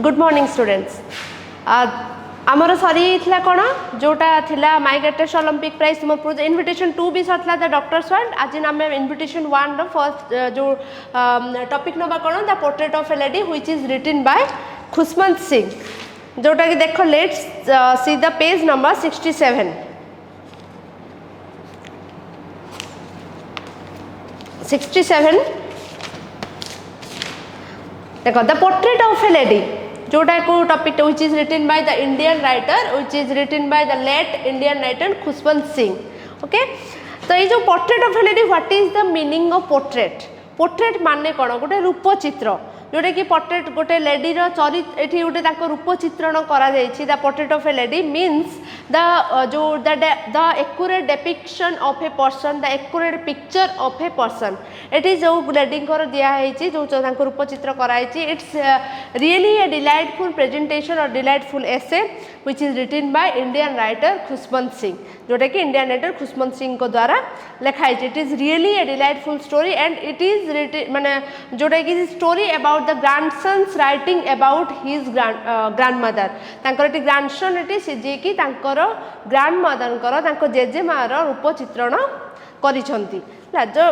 Good morning students आमर सरी कौन जोटा थिला माय ग्रेटेस्ट ओलंपिक प्राइज तुम इनविटेशन 2 भी सरला द डॉक्टर्स वर्ल्ड आज आम इनविटेशन 1 रो फर्स्ट जो टॉपिक नबा कौन the portrait of a lady which is written by Khushwant Singh जोटा कि देख let's see the page number 67 देखो the portrait of a lady जोटा को topic which is written by the Indian writer which is written by the late Indian writer Khushwant Singh okay. तो ये जो portrait of a lady what is the meaning of portrait portrait माने कौन गोटे रूपचित्र जोटा कि पोर्ट्रेट गोटे लेडी चरित्र ये गोटे रूप चित्रण करा the portrait of a lady means the accurate depiction of a person the accurate picture of a person ये जो लेडी दिखाई जो रूप चित्र कराई it's really a delightful presentation और delightful essay which is written by Indian writer Khushwant Singh जोटा कि इंडियन राइटर खुशवंत सिंह को द्वारा लिखाई it is really a delightful story and it is written माने जोटा कि story about the ग्रांडसन्स writing about his ग्रांडमदर तांकर एटी ग्रांडसन एटी से जे कि तांकर ग्रांडमदर जेजेमार रूप चित्रण करिसंती जो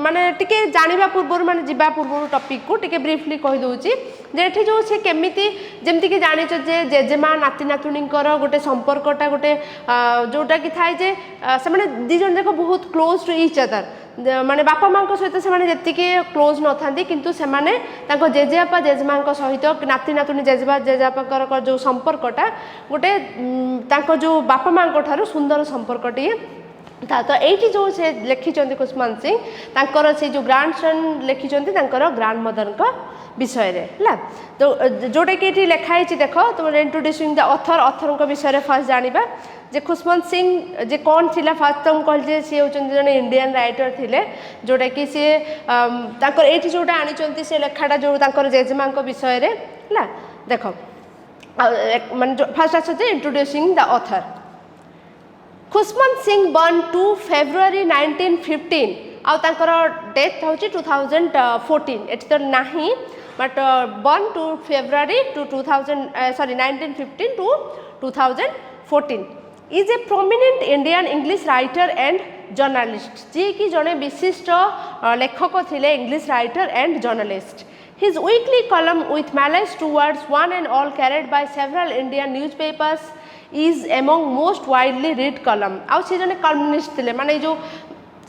माने टिके जानिबा पूर्व माने जिबा पूर्व टॉपिक को टिके ब्रीफली कहि दोउची जे एठी जो से केमिति जेमति कि जानिछ जे जेजेमा नाती नातुणींकर गोटे संपर्कटा गोटे जोटा कि थाय जे से माने दि जन देखो बहुत क्लोज टू ईच अदर माने बापा मां सहित से माने जतिके क्लोज न थांती किंतु से माने ताको जेजेबापा जेजेमा सहित नाती नातुणी जेजेबापा जो संपर्कटा गोटे ताको जो बापा मां ठारू सुंदर संपर्कटी तो ये जो से लिखिं खुशवंत सिंह तांकर से जो ग्रांडसन लिखिं ग्रांड मदर विषय है तो जोटा कि ये लिखाई देख तुम इंट्रोड्यूसिंग द ऑथर विषय फर्स्ट जाना जे खुशवंत सिंह जे कौन थिला फर्स्ट तुम कहल सी होती जन इंडियन राइटर थिले जोटा कि सी ये जोटा आनी से लेखाटा जो जेजेमा विषय है देख माने फर्स्ट आस introducing the author Khushwant Singh born 2 February 1915 आउ तांकर डेथ होची 2014 एट तो नाही but born 2 February 1915 to 2014 is a prominent Indian English writer and journalist जी कि जड़े विशिष्ट लेखक थिले English writer and journalist his weekly column with malice towards one and all carried by several Indian newspapers is among most widely read column आउ से जने columnist थिले माने जो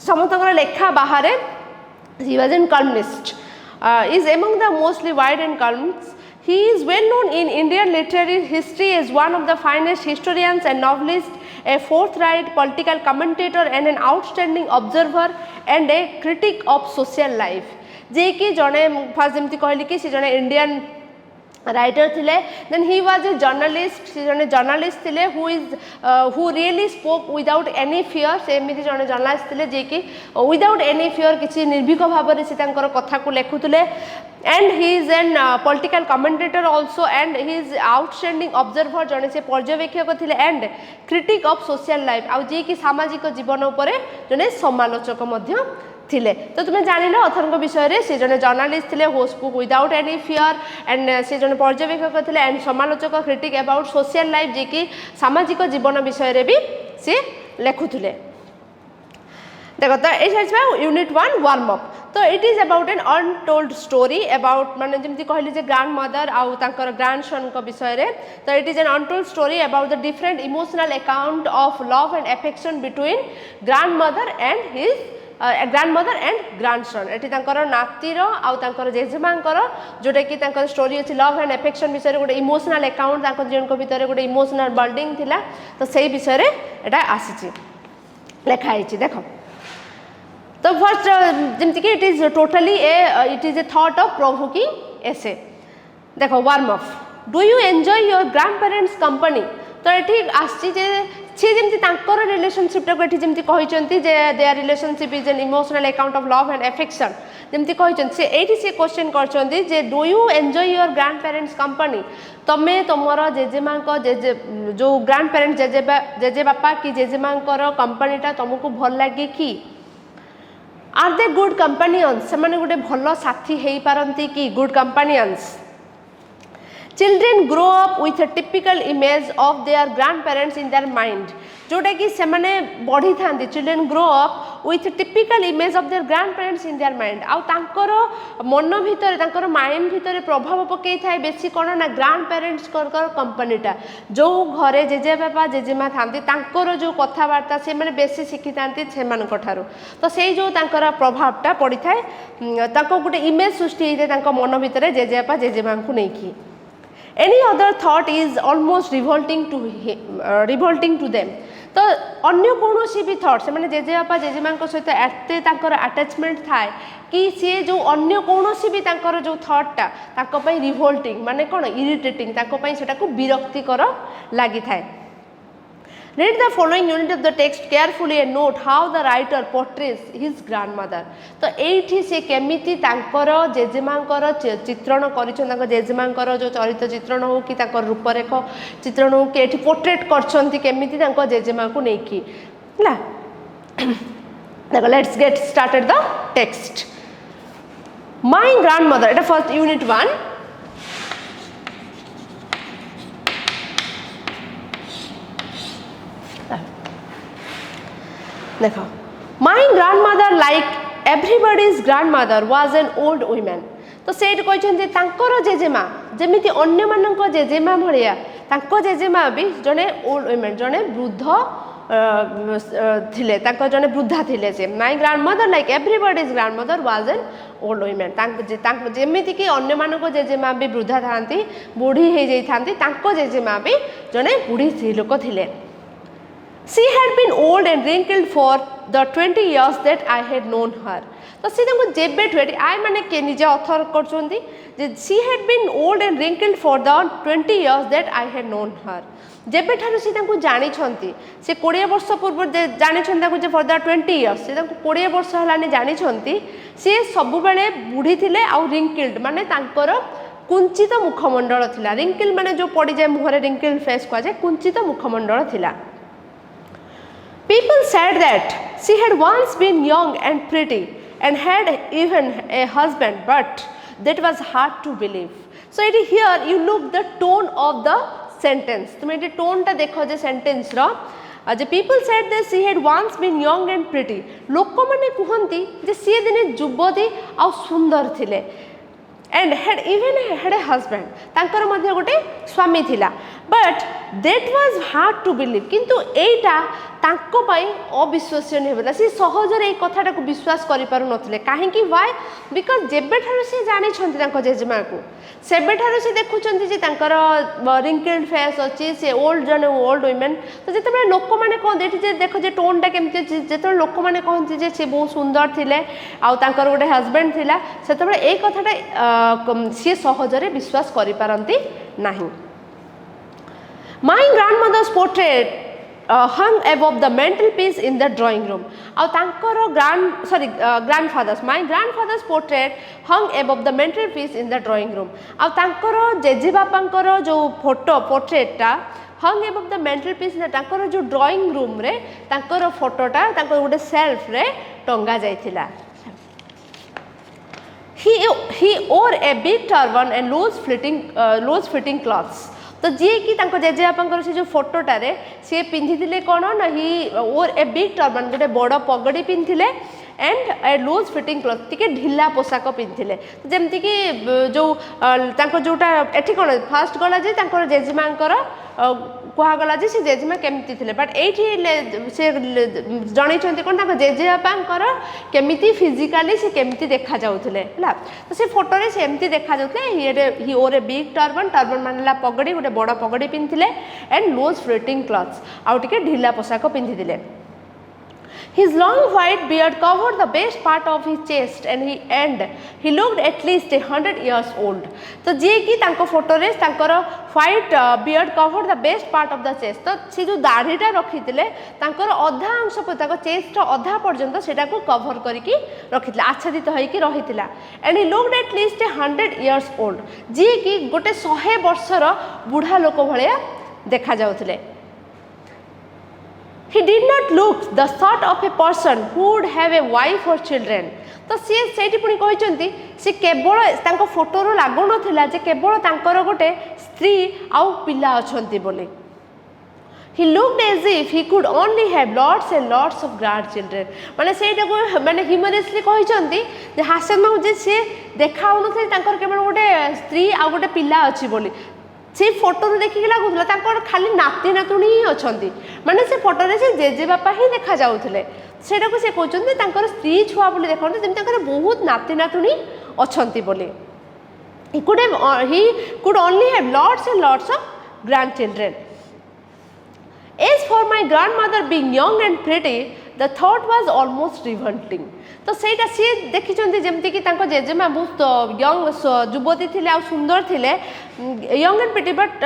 समस्त लेखा बाहर he was an columnist is among the mostly wide and columns he is well known in Indian literary history as one of the finest historians and novelists a forthright political commentator and an outstanding observer and a critic of social life जे कि जने first जमती कहली कि से जने Indian writer थिले then he was a journalist से जने जर्नलिस्ट थिले who really spoke without any fear से एमिति जने जर्नलिस्ट थिले जे कि विदाउट एनी फियर किछि निर्भीक भाव से तांकर कथा को लेखुतले and he is an political commentator also and he is outstanding observer जने से पर्यवेक्षक थिले and critic of social life आ जे कि सामाजिक जीवन उपरे जने समालोचक मध्य थिले तो तुम्हें जान ऑथर विषय से जने जर्नलिस्ट थिले who spoke without any fear and से जने पर्यवेक्षक थिले एंड समालोचक क्रिटिक अबाउट सोशल लाइफ जे कि सामाजिक जीवन विषय रे भी से लेखुथिले देखो तो ये यूनिट 1 वार्म अप तो it is about an untold story about माने जमती कहली जे ग्रांड मदर आउ तांकर ग्रांडसन को विषय रे तो it is an untold story about the different emotional account of love and affection between grandmother and his grandmother and grandson एटी तांकर नातीर आउ तांकर जेजेमांकर जोटा कि तांकर स्टोरी अछि लव एंड अफेक्शन विषय गोटे इमोशनल अकाउंट तांकर जीवन भीतर गोटे इमोशनल बॉन्डिंग थिला तो सही विषय रे एटा आसीछि लेखाई छि देखो तो फर्स्ट जमति कि it is totally it is a thought of provoking essay देखो warm up do you enjoy your grandparents company तो ये आसी सी जमी तांकर रिलेशनशिपटा को जमी कहते their relationship is an emotional account of love and affection जमी कहते ये क्वेश्चन कर do you enjoy your grandparents company तमें तुमर जेजेमा जेजे जो ग्रैंड पेरेंट्स जेजे बापा कि जेजेमा कंपनीटा तुमको भल लगे कि आर दे गुड कंपेनियंस से गोटे भल साथी हो पारती कि good companions children grow up with a typical image of their grand parents in their mind जोटा कि से बढ़ी था children grow up with typical image of their grand parents in their mind आउर मन भितर माइंड भितर प्रभाव पकई थाए बेसी कौन ना ग्रैंड पेरेंट्स कंपनीटा जो घरे जेजे बापा जेजेमा था जो कथबार्ता से मैंने बेसी शिखी था तो से जो प्रभावटा पड़ी थाए गोटे इमेज सृष्टि होता है मन भितर जेजे बापा जेजेमा को लेकिन any other thought is almost revolting to them तो अन्य कौन सी भी थॉट से मैंने जेजे बापा जेजेमा सहित एते अटैचमेंट थाए कि सी जो अन्य कौन सी भी जो थॉटटा रिवोल्टिंग माने कौन इरिटेटिंग सेटा को विरक्तिकर लगी थाए Read the following unit of the text carefully and note how the writer portrays his grandmother. तो एठी से केमिति तांकर जेजेमांकर चित्रण करिछन जेजेमांकर जो चरित्र चित्रण हो कि तांकर रूपरेख चित्रण हो कि एठी पोर्ट्रेट करछंती केमिति तांकर जेजेमा को नेकी हला देखो let's get started the text My grandmother एटा फर्स्ट यूनिट 1 देखो my grandmother like everybody's grandmother was an old women तो से जेजेमा जमी अन्य मान जेजेमा भाया जेजेमा भी जड़े ओल्ड वुमेन जड़े वृद्ध थिले जड़े वृद्धा थिले से my grandmother like everybody's grandmother was an old women जमीती कि अन्य मान जेजेमा भी वृद्धा था बुढ़ी हो जाती जेजेमा भी जड़े बुढ़ी स्त्री लोक थिले She had been old and wrinkled for the 20 years that I had known her. तो सी जेबे ठुए आई माने के निजे ऑथर करछोंदी जे she had been old and wrinkled for the 20 years that I had known her. जेबे ठारु सी तांको जानि छंती से 20 वर्ष पूर्व जानि छन तांको जे फॉर द 20 इयर्स से तांको 20 वर्ष हलाने जानि छंती से सब बेले बुढ़ी थिले आ रिंकल्ड माने तांकर कुंचित मुखमंडल थिला रिंकल माने जो पड़ी जाय मुहरे रिंकल्ड फेस को जाय कुंचित मुखमंडल थिला People said that she had once been young and pretty and had even a husband, but that was hard to believe. So here you look the tone of the sentence. तुम ये tone टा देखो जे sentence row J people said that she had once been young and pretty. लोक माने कहंती जे सी दिने जुबती आ सुंदर थिले and had even had a husband. तांकर मध्य गोटे स्वामी थिला. But that was hard to believe. किंतु एटा तांको पाई अविश्वसनीय होला सी सहजरे ए कथाटा को विश्वास करि पारु नथिले काहेकि व्हाई बिकॉज जेबे ठारो से जानि छंती तांको जेजेमा को सेबे ठारो से देखु छंती जे तांकर रिंकल्ड फेस अछि से ओल्ड जन ओल्ड वुमेन तो जेते लोक माने कोन देठी जे देखो जे टोन टा केमति जेते लोक माने कहंती जे से बहुत सुंदर थिले आ तांकर गोटे हस्बैंड थिला सेते ए कथाटा सी सहजरे विश्वास करि पारंती नाही My grandmother's portrait hung above the mantelpiece in the drawing room. Grandfather's my grandfather's portrait hung above the mantelpiece in the drawing room. ଆଉ ତାଙ୍କର ଜେଜେ ବାପାଙ୍କର जो फोटो portrait ଟା hung above the mantelpiece ना ତାଙ୍କର जो drawing room रे ତାଙ୍କର फोटोटा ତାଙ୍କର ଗୋଟେ shelf रे टंगा जाइथिला. He wore a big turban and loose fitting clothes. तो जी कि जेजे बापा से जो फोटोटार सी पिंधि कौन ना ही ओर ए बिग टर्बान गोटे बड़ पगड़ी पिंधिले and a loose fitting cloth टी ढिला पोशाक पिंधिले जमती कि जो जोटा एठी कौन फास्ट गला जे जेजेमा कहगला जे से जेजेमा केमती थिले बट एठी से जणैछन्ती कोन जेजेबापांकर केमिति फिजिकली से केमिति देखा जाउथिले हला तो से फोटो रे से एमती देखा जाउथिले ही ओर ए बिग टर्बन मानला पगड़ी गोटे बड़ पगड़ी पिंधिले एंड लूज फिटिंग क्लथ्स आउ टिके ढिला पोशाक पिंधिले. His long white beard covered the best part of his chest and he looked at least 100 years old. तो जे कि तांको फोटो रे तांकर white beard covered the best part of the chest. तो से जो दाढ़ीटा रखिथिले तांकर अधा अंश ताको चेस्ट अधा पर्यंत सेटा को कवर करिकि रखिथिले आच्छादित होइकि रहिथिला and he looked at least 100 years old. जे कि गोटे 100 वर्षर बुढ़ा लोक भलिया देखा जाउथिले. he did not look the sort of a person who would have a wife or children. तो सी से पुणी कहते सी केवल तांको फोटोर लागु नथिला जे केवल तांकर गोटे स्त्री आउ पिला अछंती बोली. He looked as if he could only have lots and lots of grandchildren. माने सेटा को माने ह्यूमरसली कहते जे हास्यात्मक जे से देखा होनथि तांकर केवल गोटे स्त्री आ गोटे पिला अछि बोली. से फोटो देखिक लगुला तांकर खाली नाती नातुणी ही अछंती माने से फोटो रे से जेजे बापा ही देखा जाउथले सेटा को से कहचंती तांकर स्त्री छुआ बोली देखंते जेम तांकर बहुत नाती नातुणी अछंती बोली. He could only have lots and lots of grandchildren. As for my grandmother being young and pretty, the thought was almost revolting. तो सेटा सी देखी जमती कि जेजेमा बहुत यंग युवती थिले आ सुंदर थिले young and pretty but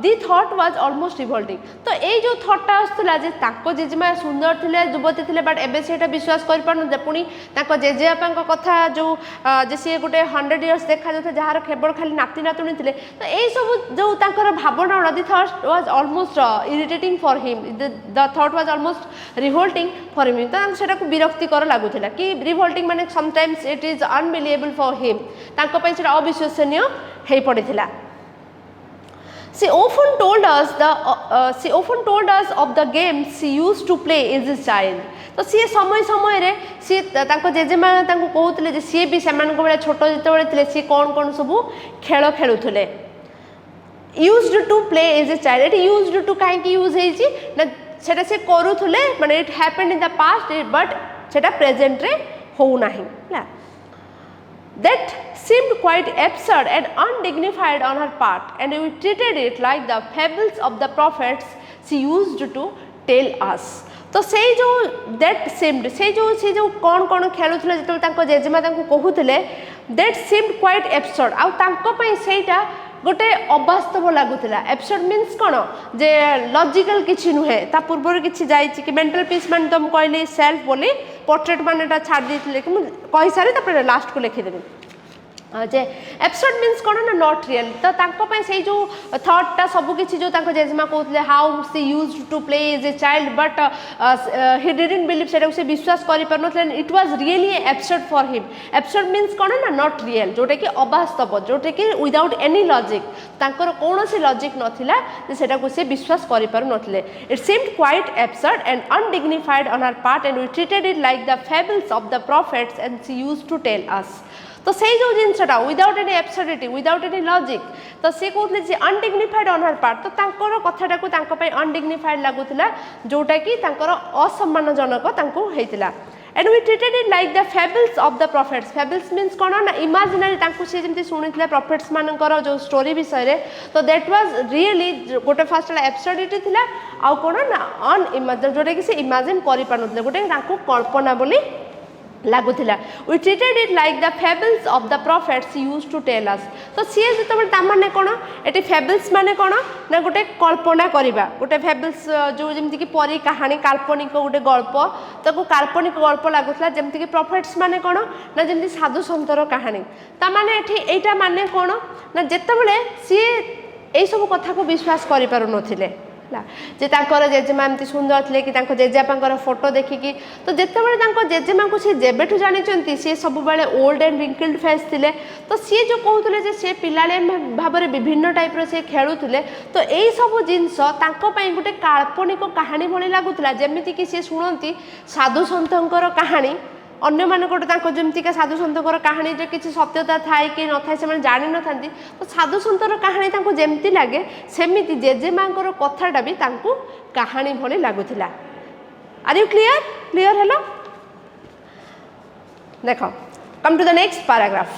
the thought was almost revolting. तो ये जो थॉटटा आसला जे ताको जेजेमा सुंदर थिले युवती थिले बट एबे सेटा विश्वास कर पारन जे पुनी ताको जेजेबापा कथा जो जे सी गोटे 100 इयर्स देखा जाता जहार केवल खाली नाती नातुणी थिले. तो यही सब जो तांकर भावना the thought was almost irritating for him. The thought was almost revolting for him. तो सेटा को विरक्तिकर लागुथिला कि रिवोल्टिंग माने sometimes it is unbelievable for him. तांको पई सेटा अविश्वसनीय हे पड़िथिला. She often told us of the games she used to play as a child. तो सी समय समय रे सी तांको जेजेमा तांको कहउतले जे सी भी समान को बेला छोटो जते थिले सी कोन कोन सब खेल खेलुथले. used to play as a child. it used to काहे की यूज हेची ना सेटा से करूथले माने it happened in the past but सेटा प्रेजेंट रे हो नाही. That seemed quite absurd and undignified on her part, and we treated it like the fables of the prophets she used to tell us. तो से जो that seemed से जो कौन खेलुथले जतल तांको जेजेमा तांको कहूथले that seemed quite absurd. आ तांको पई सेटा गोटे अवास्तव लगुला. एब्सर्ड मीन्स कौन जे लॉजिकल किछि नुहे ता पूर्वर किछि जाइछि कि मेंटल पीस मान तुम कहली सेल्फ बोली पोर्ट्रेट मानेटा छाड़ देथिले कि कहि सारे तापर लास्ट को लिखि देबे जे एब्सर्ड मीन्स कौन ना नॉट रियल. तो तांको पय से जो थॉटटा सब किछि जो तांको जेजेमा कहउतले how she used to play as a child but he didn't believe सेटा से विश्वास करि परनथले. It was really absurd for him. Absurd means कौन ना नॉट रियल जोटा कि अवास्तव जोटा कि विदाउट एनी लॉजिक तांकर कोनोसी लॉजिक नथिला जे सेटा को से विश्वास करि परनथले. It seemed quite absurd and undignified on her part and we treated it like the fables of the prophets and she used to tell us. तो से जो जिनसटा without any absurdity without any logic तो सी कहते जे undignified on her part. तो तांकर कथाटा को तांको पय अनडिग्निफाइड लागुतला जोटा कि तांकर असम्मानजनक तांको हेतिला. And we treated it like the fables of the prophets. Fables means कौन ना इमेजिनरी तांको से जेमति सुनिथिला प्रॉफिट्स मानकर जो स्टोरी विषय रे. तो दैट वाज रियली गोटे फर्स्ट एब्सर्डिटी थिला आ कोन ना अनइमेजिन जोटा कि से इमेजिन करि पानुथले गोटे तांको कल्पना बोली लागुला. We treated it like the fables of the prophets used to tell us. तो सी जो ता माने कोन एटी फेबल्स माने कोन ना गोटे कल्पना करिबा गोटे फेबल्स जो जेमति कि परी कहानी काल्पनिक गोटे गल्प ताको काल्पनिक गल्प लागुला. जेमति कि प्रॉफिट्स माने कोन ना जेमति साधु संतर कहानी. ता माने एठी एटा माने कोन ना जेतेबेले सी एई सब कथा को विश्वास करि पारु नथिले जे तांकर जेजेमा एमती सुंदर थे कि तांको जेजेबापांकर फोटो देखिकी. तो जेतेबेले तांको जेजेमा को सी जेबेठु जानिचंती सी सब बेले ओल्ड एंड रिंकल्ड फेस थिले. तो सी जो कहउतले जे से पिलाले भाबरे विभिन्न टाइप रो से खेलुथले. तो एई सब जिंस तांको पई गुटे काल्पनिक कहानी भली लागुतला जेमिति कि से सुनंती साधु संतंकर कहानी अन्य मानक जमीका साधु सतर कहानी किसी सत्यता थाए कि न थाए से जानी न था. तो साधु सतर कहानी जमती लगे सेमती जेजेमा कथाटा भी कहानी भली लगुला. Are you clear clear hello देख come to the next paragraph.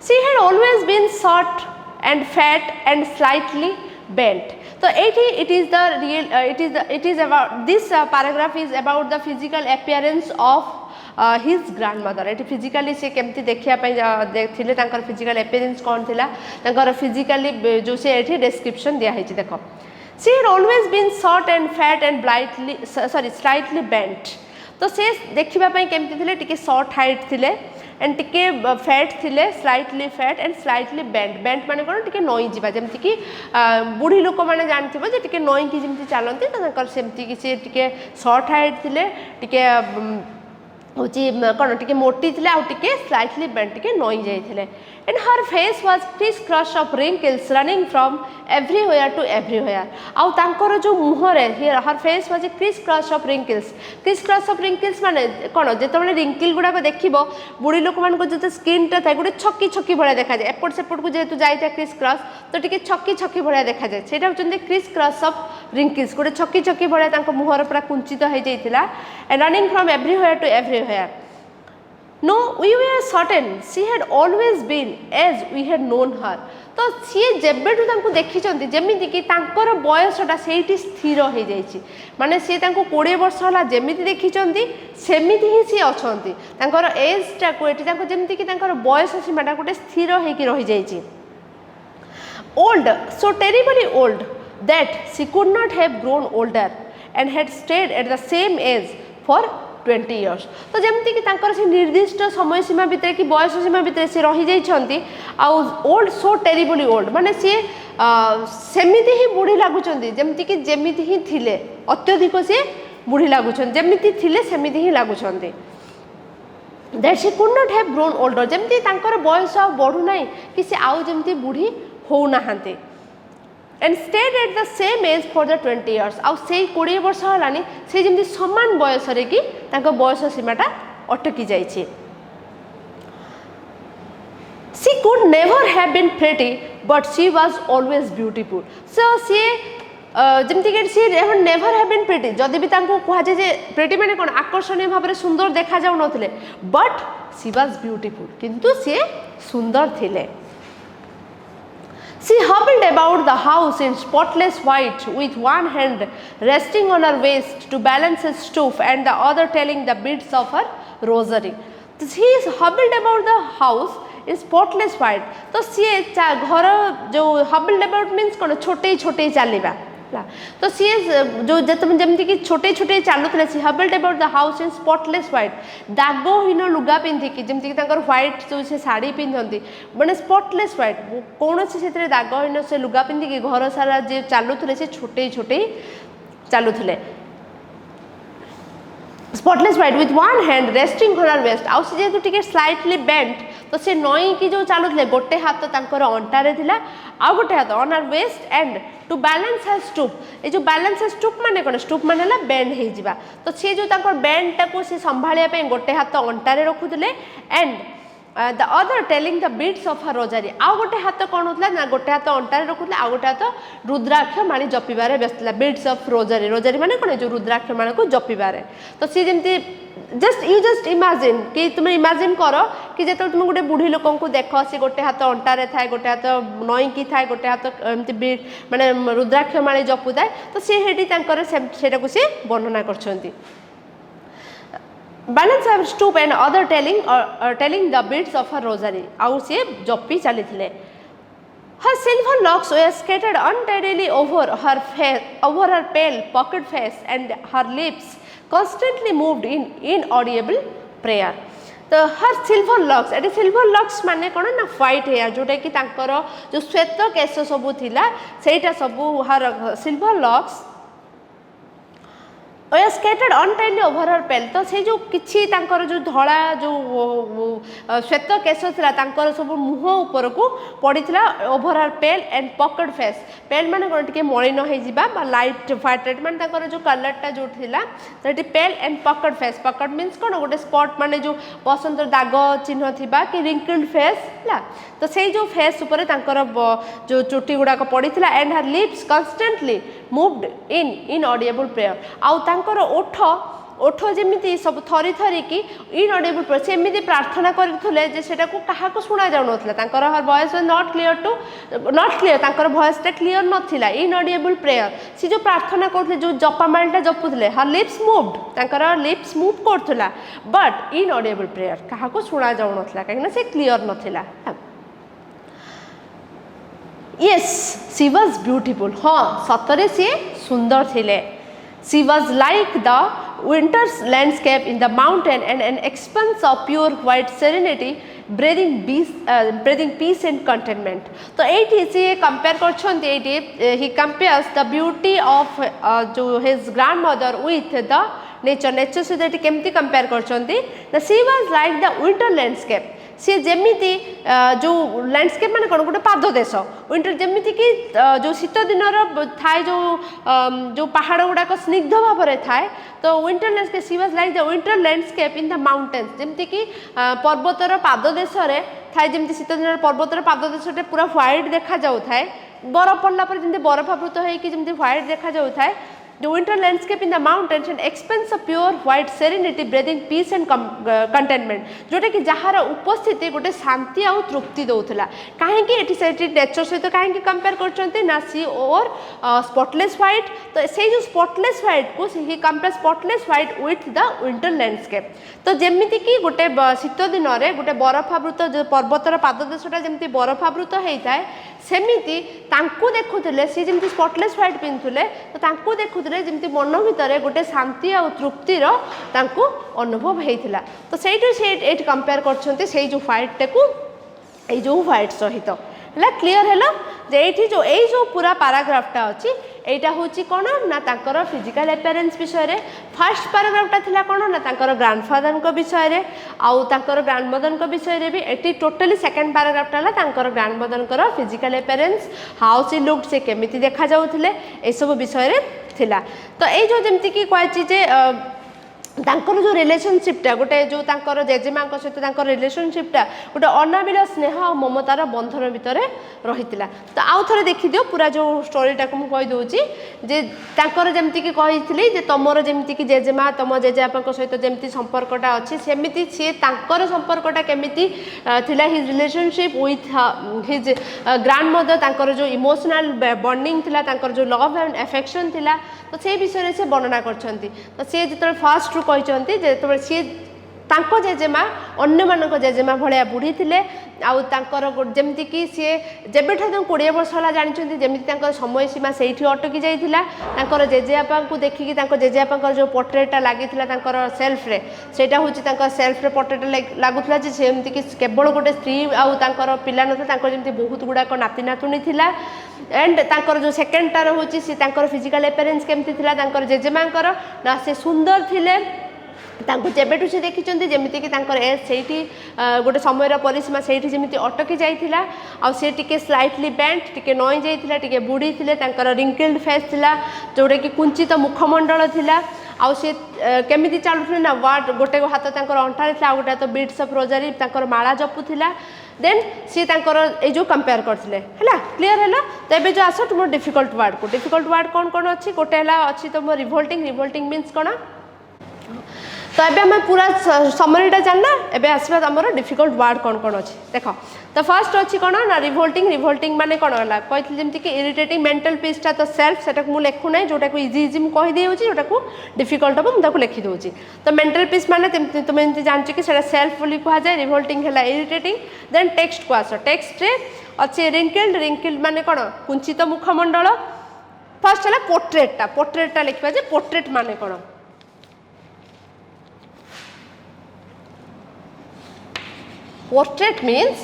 She had always been short and fat and slightly bent. So it is the real it is about this paragraph is about the physical appearance of his grandmother. Eighty physically से केमती देखिया थिले तांकर physical appearance कौन थिला तांकर physically जो से एटी description दिया है देखो. She had always been short and fat and slightly bent. तो से देखिबा पई केमती थिले टिके शॉर्ट हाइट थिले एंड टिके फैट थिले slightly fat and slightly bent bent माने कोन टिके नई जिबा जेमति कि बुढ़ी लोक माने जानथिबो जे टिके नई कि जेमति चलंती तकर सेमति कि से टिके शॉर्ट हाइट थिले टिके होची कोन टिके मोटी थिले आ टिके स्लाइटली बेंट टिके नई जाइथिले and her face was criss-cross of wrinkles running from everywhere to everywhere आउ तांकर जो मुहरे her face was a criss-cross of wrinkles माने कोन जेतबले रिंकल गुडा को देखिबो बुढ़ी लोक मान को जते स्किन टा थाय गुडे छक्की छक्की भळा देखा जाय एपट सेपट को जेतु जाइता क्रिस-क्रॉस तो टिके छक्की छक्की भळा देखा जाय सेटा होचंदे criss-cross of wrinkles गुडे छक्की छक्की भळा तांको मुहर पूरा कुंचित हो जाइतिला and running from everywhere to everywhere No, we were certain she had always been as we had known her. तो सी जेबेठू तांको देखिचंती जेमिति कि तांकर बयसटा सेठी स्थिर हो जाइछि माने सी तांको 20 वर्ष होला जेमिति देखिचंती सेमिति ही सी अछंती तांकर एज टा को एठी तांको जेमिति कि तांकर बयस सीमाटा गोटे स्थिर हेकि रहि जाइछि old so terribly old that she could not have grown older and had stayed at the same age for 20 years तो जेमती कि तांकर से निर्दिष्ट समय सीमा भितर कि बयस सीमा भितर से रही जाइछंती आ ओल्ड सो टेरिबली ओल्ड माने से सेमिति ही बुढ़ी लागुचंती जेमती कि जेमिति ही थिले अत्यधिक से बुढ़ी लागुचंती जेमिति थिले सेमिति ही लागुचंती that she could not have grown older जेमती तांकर बयस आ बढ़ु नाही कि से आउ जेमती बुढ़ी हो नाहांती and stayed at the same age for the 20 years आउ से 20 वर्ष हलानी से जेमती समान बयस रे कि तांको बयस सीमाटा अटकी जाइछि she could never have been pretty but she was always beautiful so she जेमती कि she never have been pretty जदि भी तांको कहा जे pretty माने कोन आकर्षणीय भाव रे सुंदर देखा जाउ नथिले but she was beautiful किंतु से सुंदर थिले She hobbled about the house in spotless white with one hand resting on her waist to balance her stoop and the other telling the beads of her rosary. So she hobbled about the house in spotless white. तो सी घर जो hobbled about means कौन छोटे छोटे चलवा तो सी जो जमती कि छोटे छोटे चलुले she hobbled about the house in spotless white दागहीन लुगा पिंधिकी जमती कि व्हाइट जो से साड़ी पिंधती मैंने स्पॉटलेस व्हाइट कौन से दागहीन से लुगा पिंधिकी घर सारा जे चलुले से छोटे छोटे चलुले spotless white with one hand resting on her waist आउ से जेतु टिके स्लाइटली बेंट तो से नई की जो चलुले गोटे हाथ तांकर अंटारे थिला आ गोटे हाथ on her waist and to balance her stoop ए जो बैलेंस हर स्टूप माने कोन स्टूप माने ला बेंड हे जिबा तो से जो तांकर बेंड टाको से संभालिया पे गोटे हाथ अंटारे रखुथिले and the other telling the beads of her rosary आ गोटे हाथ कौन होता ना गोटे हाथ अंटारे रखुले आ गोटे हाथ रुद्राक्ष माणी जपिबारे व्यस्त बीड्स ऑफ रोजारी रोजारी माने कोन जो रुद्राक्ष माने को जपिबारे तो सी जेमती जस्ट इमेजिन कि तुम इमेजिन करो कि जेतो तुम गोटे बुढ़ी लोक को देख सी गोटे हाथ अंटारे थाए गोटे हाथ नई की थाए गोटे हाथ एमती बीड माने रुद्राक्ष माणी जपु थाए तो सी हेडी तांकर सेटा को सी वर्णना करछंती balance her stoop and other telling the beads of her rosary आउ से जपी चली थिले her silver locks were scattered untidily over her pale pocket face and her lips constantly moved in inaudible prayer तो her silver locks eighty silver locks माने कोन ना white hair जोटा कि तांकर जो श्वेत केश सब थिला सेटा सब her silver locks scattered untidily over her pale तो से जो किछि तांकर जो धड़ा जो श्वेत केश थिला तांकर सब मुह ऊपर को पड़ीथिला over her pale and puckered face pale माने कोन टिके मलिन हो जिबा बा लाइट फाइटेड माने तांकर जो कलरटा जो थिला तटी pale and puckered face puckered means कोन गोटे स्पॉट माने जो बसंत दाग चिन्ह थिबा कि रिंकल्ड फेस ला तो से जो फेस ऊपर तांकर जो चुटी गुडा को पड़ीथिला and her lips constantly moved inaudible prayer आउ तांकर ओठ जेमिति सब थरी थरी की इनऑडिबल प्रेयर सेमिति प्रार्थना करथले जे सेटा को काहा को सुना जाउ नथला तांकर her voice was not clear तांकर वॉइस टा क्लियर नथिला इनऑडिबल प्रेयर सी जो प्रार्थना करथले जो जपामालटा जपुथले हर लिप्स मूव्ड तांकर लिप्स मूव करथला बट इनऑडिबल प्रेयर काहा को सुना जाउ नथला काहे ना से क्लियर नथिला Yes, she was beautiful. हाँ सतरे से सुंदर थिले She was like the winter's landscape in the mountain and an expanse of pure white serenity breathing peace and contentment. तो एठी से कंपेयर करछन्ती एठी he compares the beauty of जो his grandmother with the nature सहित एठी केमती compare करछन्ती ना she was like the winter landscape सी जेमिति जो लैंडस्केप माने कोन गोटे पाद देश विंटर जेमिति कि जो शीत दिन थाए जो पहाड़ गुड़ाक स्निग्ध भाव में थाए तो winter landscape she was like the winter landscape in the mountains जेमिति कि पर्वतर पाद देश थाए जेमिति शीत दिन पर्वतर पाद देश पूरा व्हाइट देखा जाउ थाए बरफ पड़ला पर जेमिति बरफावृत होइकि जेमिति व्हाइट देखा जाउ थाए The winter landscape in the mountains and expanse of pure white serenity breathing peace and contentment जोटा कि जहार उपस्थिति गोटे शांति आउ तृप्ति दउथला काहे कि एठी सेठी नेचर सहित काहे कि कंपेयर करचंती ना सी और स्पॉटलेस व्हाइट तो से जो स्पॉटलेस व्हाइट को ही compare spotless white with the winter landscape तो जेमिति कि गोटे शीत दिन रे गोटे बरफावृत जो पर्वतर पाद देशटा जेमिति बरफावृत हेई थाए सेमिति तांकु देखुथिले सी जेमिति स्पॉटलेस व्हाइट पिनथुले तो तांकु देखुथिले जेमिति मन भितर गोटे शांति आ तृप्तिर तांकु अनुभव हेइथिला तो सेइटु से एट कंपेयर करछन्ती सेइ जो व्हाइट को ए जो व्हाइट सहित हला क्लियर हला जे एठी जो ए जो पूरा पैराग्राफटा अछि एटा होची कोन ना तांकर फिजिकल अपीयरेंस विषय रे फर्स्ट पैराग्राफटा थिला कोन ना तांकर ग्रैंडफादर को विषय रे आउ तांकर ग्रैंडमदर को विषय रे भी एटी टोटली सेकंड पैराग्राफटा ला तांकर ग्रैंडमदर को physical appearance how she looked से केमिति देखा जाउथिले ए सब विषय रे थिला तो ए जो जेमति की कहछि जे तांकर जो रिलेशनशिपटा गोटे जो तांकर जेजेमा सहित तांकर रिलेशनशिपटा गोटे अनाबिल स्नेह और ममतार बंधन भितर रहितिला तो आउ थरे देखि दियो पूरा जो स्टोरीटा को मु कहि दोउची जे तांकर जेमति की कहिथिली जे तमरो जेमति की जेजेमा तम जेजेबापा सहित जेमति संपर्कटा अछि सेमिति से तांकर संपर्कटा केमिति थिला his relationship with his grandmother तांकर जो इमोशनल बॉन्डिंग थिला तांकर जो लव एंड अफेक्शन थिला तो से विषय से वर्णना करछन्ती तो से जेतले फर्स्ट कहते जेतबे सी तांको जेजेमा अन्य मानक जेजेमा भलिया बुढ़ी थिले आउ तांकर जेमति कि सी जेबेठा 20 वर्ष होला जानिछन्ती जेमिति तांकर समय सीमा सेठी अटकी जाइथिला तांकर जेजेआपा को देखि तांकर जेजेआपा जो पोर्ट्रेटटा लागिथिला तांकर सेल्फ रे सेटा होची तांकर सेल्फ रे पोर्ट्रेट लागुथला जे सेमति कि केवल गोटे स्त्री आउ तांकर पिला नथा तांकर जेमति बहुत गुडा को नाती नातुनी थिला एंड तांकर जो सेकंड टार होची सी तांकर फिजिकल अपीयरेंस केमति थिला तांकर जेजेमांकर ना से सुंदर थिले तांको जेबेटू से देखिचंती जेमिति कि तांकर एज सेठी गोटे समयर परिसीमा सेठी जेमिति अटकी जाइथिला आ से टिके स्लाइटली बेंट टिके नई जाइथिला टिके बुढ़ी थिले तांकर रिंकल्ड फेस थिला जोडे कि कुंचित मुखमंडल थिला आ से केमिति चालुथले ना वाट गोटे हाथ तांकर अंठारे थिला गोटे तो बीट्स ऑफ रोजरी तांकर माला जपुथिला देन सी तांकर ए जो कंपेयर करथिले हला क्लियर हला तो एबे जो आसो तुम डिफिकल्ट वर्ड कोन कोन अछि गोटे हला अछि तुम रिवोल्टिंग मींस कोन तो एबे हम पूरा समरीटा जानना एबे आसबा हमर डिफिकल्ट वर्ड कोन कोन अछि देखो तो फर्स्ट अछि कोन ना रिवोल्टिंग माने कोन होला कहथि जेमति कि इरिटेटिंग मेंटल पीसटा तो सेल्फ सेटा को मु लेखु नै जोटा को इजी मु कहि देउ छी जोटा को डिफिकल्ट हम ताको लिखि दउ छी तो मेंटल पीस माने तुम एंति जान छी कि सेटा सेल्फ बोली कहा जाय रिवोल्टिंग हला इरिटेटिंग देन टेक्स्ट को आसो टेक्स्ट रे अछि रिंकल्ड माने कोन कुंचित मुखमंडल फर्स्ट हला पोर्ट्रेटटा लिखबा जे पोर्ट्रेट माने कोन Portrait means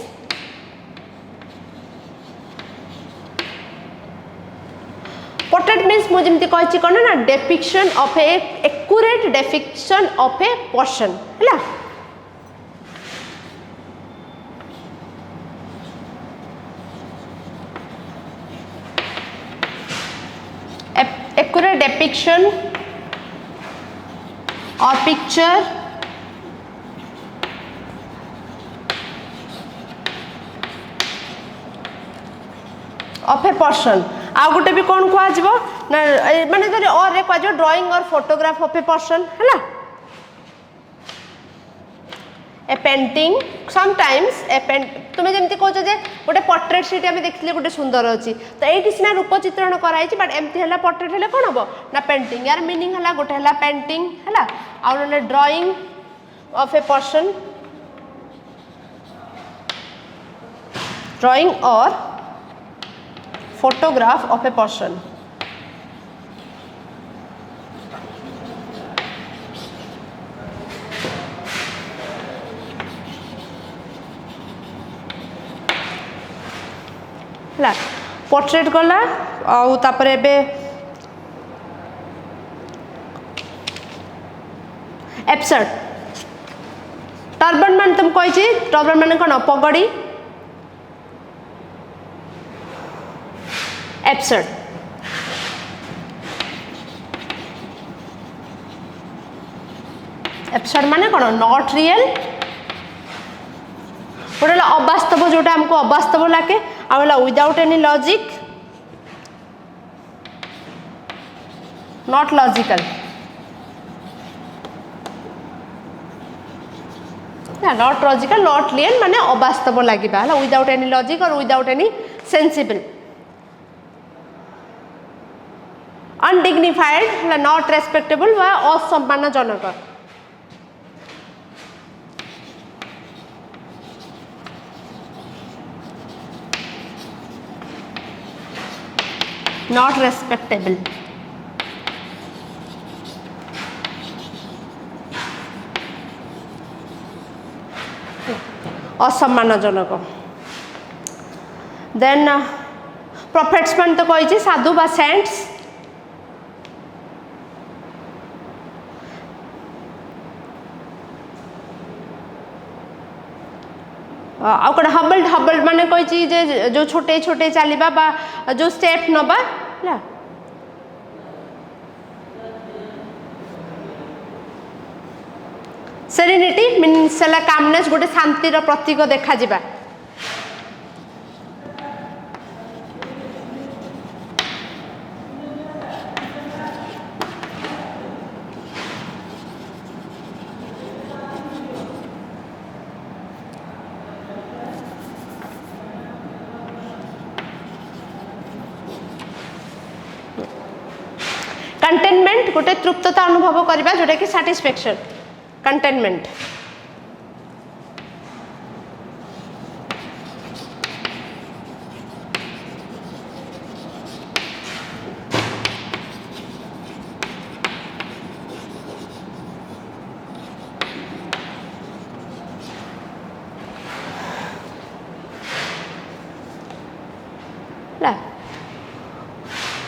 मु जेमति कहछि कोन ना depiction of a accurate depiction of a person हला accurate depiction or picture of a person आ गोटे भी कौन कह ना माने तो और रे कह ड्राइंग और फोटोग्राफ ऑफ ए पर्सन हैला ए पेंटिंग समटाइम्स ए तुम जमती कह जे गोटे पोर्ट्रेट सीट आम देखिले गोटे सुंदर अच्छी तो ये सीना रूप चित्रण कराई बट एमती है पोर्ट्रेट है कौन हम ना पेंटिंग यार मीनिंग है गोटे है पेंटिंग है आउ ना drying of a person drawing और photograph of a person है पोर्ट्रेट गला आउे एब्सर्ड टर्बन मान तुम कही टर्बन मान कौन पगड़ी एब्सर्ड एब्सर्ड माने कौन नॉट रियल गोटे अवास्तव जोटा हमको अवास्तव लगे आला without any logic not logical not logical not real माने अवास्तव लगे विदाउट एनी लॉजिक और without any sensible undignified not respectable व असम्मानजनक not respectable असम्मानजनक देन प्रॉफिट्स मान तो कही साधु बा सेंट्स आउे हबल हबल माने कही जो छोटे छोटे चलवा बा जो स्टेप नबा सेरेनिटी मीन्स कामनेस गोटे शांतिर प्रतीक देखा जिबा कंटेनमेंट गोटे तृप्तता अनुभव करबा जोटा कि सैटिस्फैक्शन कंटेनमेंट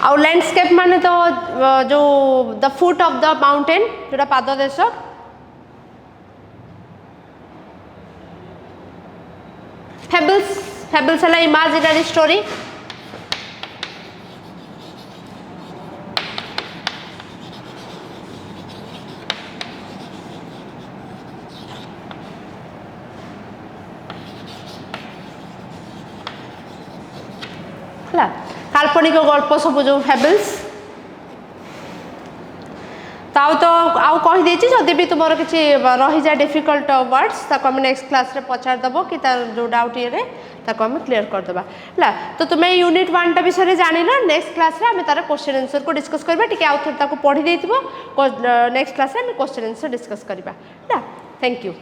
आउ लैंडस्केप माने तो जो the foot of the mountain जोटा पाद देश फेबल्स फेबल्स है इमेजिनरी स्टोरी काल्पनिक गल्प सब जो फेबल्स ताऊ तो आउ कही जदि भी तुम किसी रही जाए डिफिकल्ट वर्ड्स ताको हम नेक्स्ट क्लास रे पचार दबो कि तार जो डाउट ये ताको हम क्लियर कर देबा ला तो तुमे यूनिट 1 टा विषय रे जानिलो नेक्स्ट क्लास रे हम तार क्वेश्चन आंसर को डिस्कस करबा टिके आउ थोर ताको पढ़ी देथिबो नेक्स्ट क्लास रे हम क्वेश्चन आंसर डिस्कस करबा ला थैंक यू।